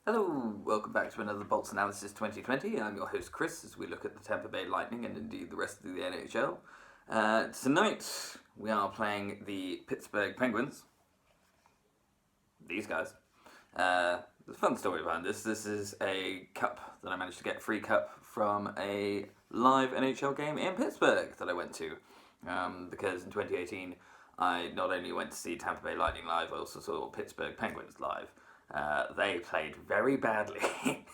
Hello, welcome back to another Bolts Analysis 2020. I'm your host Chris as we look at the Tampa Bay Lightning and indeed the rest of the NHL. Tonight we are playing the Pittsburgh Penguins. These guys. There's a fun story behind this. This is a cup that I managed to get, free cup from a live NHL game in Pittsburgh that I went to. Because in 2018 I not only went to see Tampa Bay Lightning live, I also saw Pittsburgh Penguins live. They played very badly.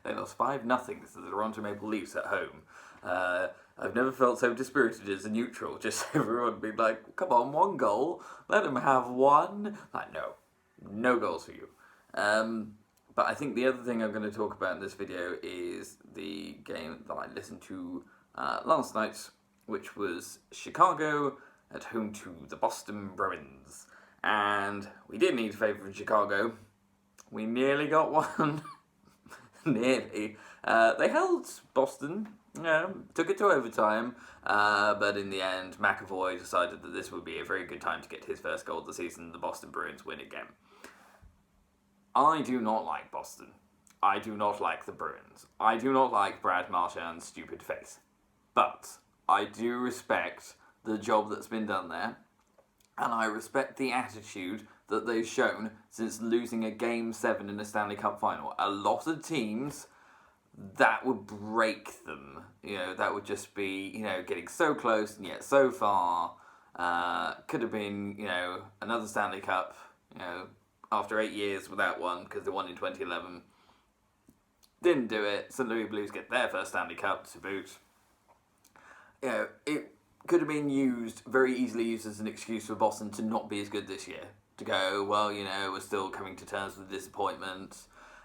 They lost 5-0 to the Toronto Maple Leafs at home. I've never felt so dispirited as a neutral. Just everyone being like, come on, one goal. Let them have one. Like, no goals for you. But I think the other thing I'm going to talk about in this video is the game that I listened to last night, which was Chicago at home to the Boston Bruins. And we did need a favour from Chicago. We nearly got one. Nearly. They held Boston, took it to overtime, but in the end, McAvoy decided that this would be a very good time to get his first goal of the season. The Boston Bruins win again. I do not like Boston. I do not like the Bruins. I do not like Brad Marchand's stupid face. But I do respect the job that's been done there. And I respect the attitude that they've shown since losing a Game 7 in a Stanley Cup final. A lot of teams, that would break them. That would just be, getting so close and yet so far. Could have been, another Stanley Cup, after 8 years without one, because they won in 2011. Didn't do it. St. Louis Blues get their first Stanley Cup to boot. It could have been very easily used as an excuse for Boston to not be as good this year. To go, well, we're still coming to terms with disappointment.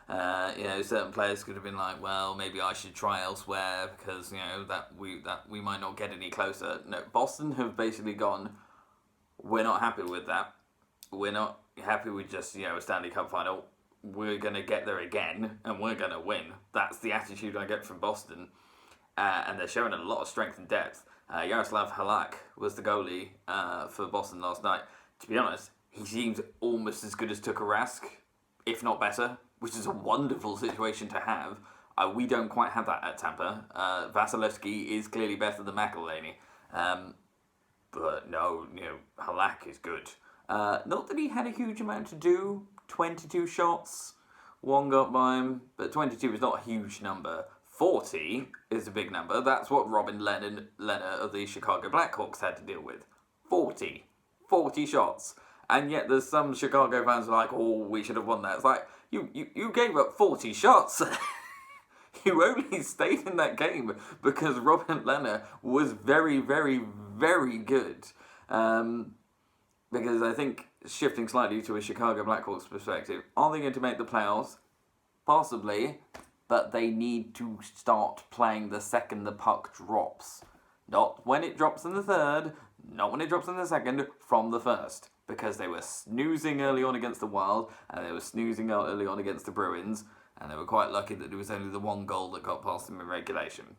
Certain players could have been like, well, maybe I should try elsewhere because, that we might not get any closer. No, Boston have basically gone, we're not happy with that. We're not happy with just, a Stanley Cup final. We're going to get there again and we're going to win. That's the attitude I get from Boston. And they're showing a lot of strength and depth. Yaroslav Halak was the goalie for Boston last night. To be honest, he seems almost as good as Tuukka Rask, if not better, which is a wonderful situation to have. We don't quite have that at Tampa. Vasilevsky is clearly better than McElhaney. But no, Halak is good. Not that he had a huge amount to do. 22 shots, one got by him, but 22 is not a huge number. 40 is a big number. That's what Robin Leonard of the Chicago Blackhawks had to deal with. 40 shots. And yet there's some Chicago fans who are like, oh, we should have won that. It's like, you gave up 40 shots. You only stayed in that game because Robin Leonard was very, very, very good. Because I think, shifting slightly to a Chicago Blackhawks perspective, are they going to make the playoffs? Possibly. But they need to start playing the second the puck drops. Not when it drops in the third, not when it drops in the second, from the first. Because they were snoozing early on against the Wild, and they were snoozing early on against the Bruins, and they were quite lucky that there was only the one goal that got past them in regulation.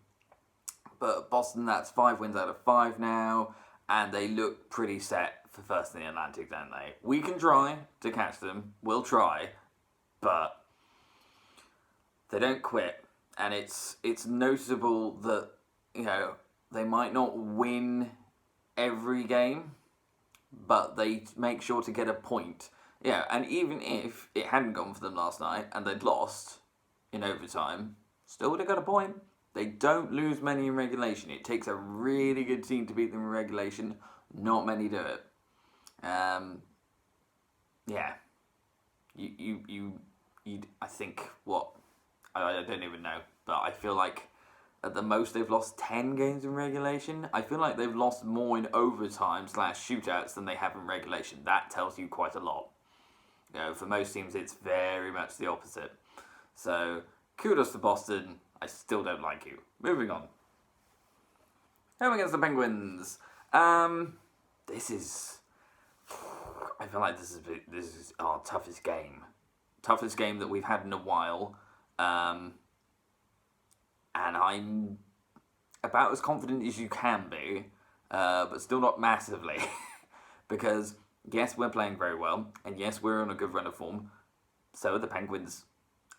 But Boston, that's 5 wins out of 5 now, and they look pretty set for first in the Atlantic, don't they? We can try to catch them, we'll try, but they don't quit, and it's noticeable that, they might not win every game, but they make sure to get a point. And even if it hadn't gone for them last night, and they'd lost in overtime, still would have got a point. They don't lose many in regulation. It takes a really good team to beat them in regulation. Not many do it. I think, I don't even know, but I feel like at the most they've lost 10 games in regulation. I feel like they've lost more in overtime / shootouts than they have in regulation. That tells you quite a lot. For most teams it's very much the opposite. So, kudos to Boston. I still don't like you. Moving on. Home against the Penguins. This is... I feel like this is our toughest game. Toughest game that we've had in a while. And I'm about as confident as you can be, but still not massively. Because, yes, we're playing very well, and yes, we're on a good run of form. So are the Penguins.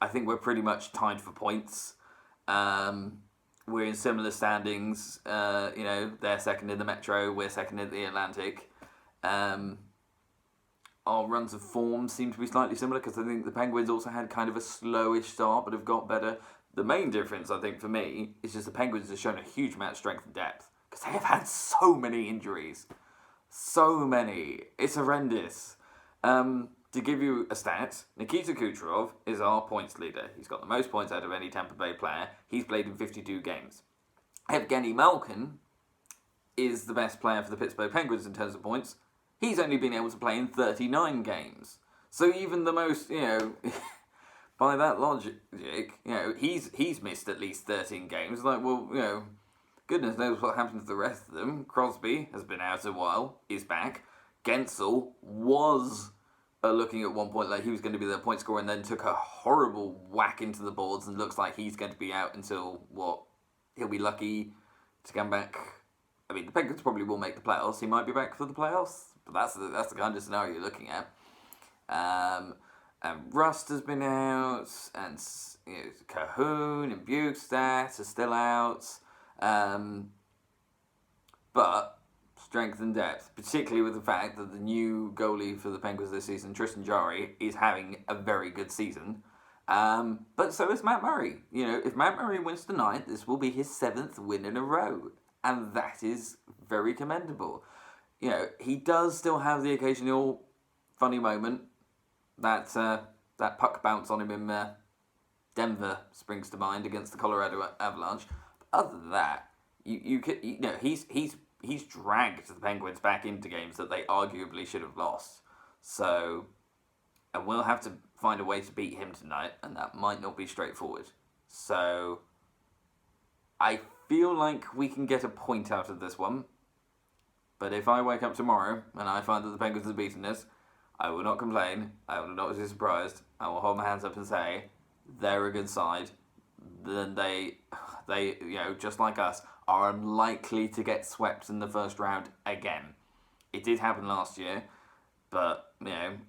I think we're pretty much tied for points. We're in similar standings. They're second in the Metro, we're second in the Atlantic. Our runs of form seem to be slightly similar because I think the Penguins also had kind of a slowish start but have got better. The main difference, I think, for me, is just the Penguins have shown a huge amount of strength and depth because they have had so many injuries. So many. It's horrendous. To give you a stat, Nikita Kucherov is our points leader. He's got the most points out of any Tampa Bay player. He's played in 52 games. Evgeny Malkin is the best player for the Pittsburgh Penguins in terms of points. He's only been able to play in 39 games. So even the most, by that logic, he's missed at least 13 games. Goodness knows what happened to the rest of them. Crosby has been out a while, is back. Gensel was looking at one point like he was going to be their point scorer and then took a horrible whack into the boards and looks like he's going to be out until, he'll be lucky to come back. I mean, the Penguins probably will make the playoffs. He might be back for the playoffs. But that's the kind of scenario you're looking at. And Rust has been out, and Cahoon and Bukestad are still out. But strength and depth, particularly with the fact that the new goalie for the Penguins this season, Tristan Jarry, is having a very good season. But so is Matt Murray. If Matt Murray wins tonight, this will be his 7th win in a row. And that is very commendable. He does still have the occasional funny moment. That puck bounce on him in Denver springs to mind against the Colorado Avalanche. But other than that, he's dragged the Penguins back into games that they arguably should have lost. So, and we'll have to find a way to beat him tonight, and that might not be straightforward. So, I feel like we can get a point out of this one. But if I wake up tomorrow and I find that the Penguins have beaten us, I will not complain. I will not be surprised. I will hold my hands up and say, they're a good side. Then they just like us, are unlikely to get swept in the first round again. It did happen last year, but,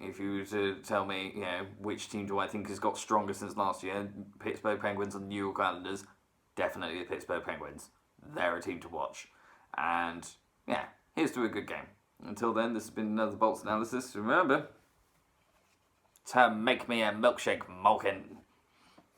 if you were to tell me, which team do I think has got stronger since last year, Pittsburgh Penguins and New York Islanders, definitely the Pittsburgh Penguins. They're a team to watch. And, here's to a good game. Until then, this has been another Bolts Analysis. Remember to make me a milkshake, Malkin.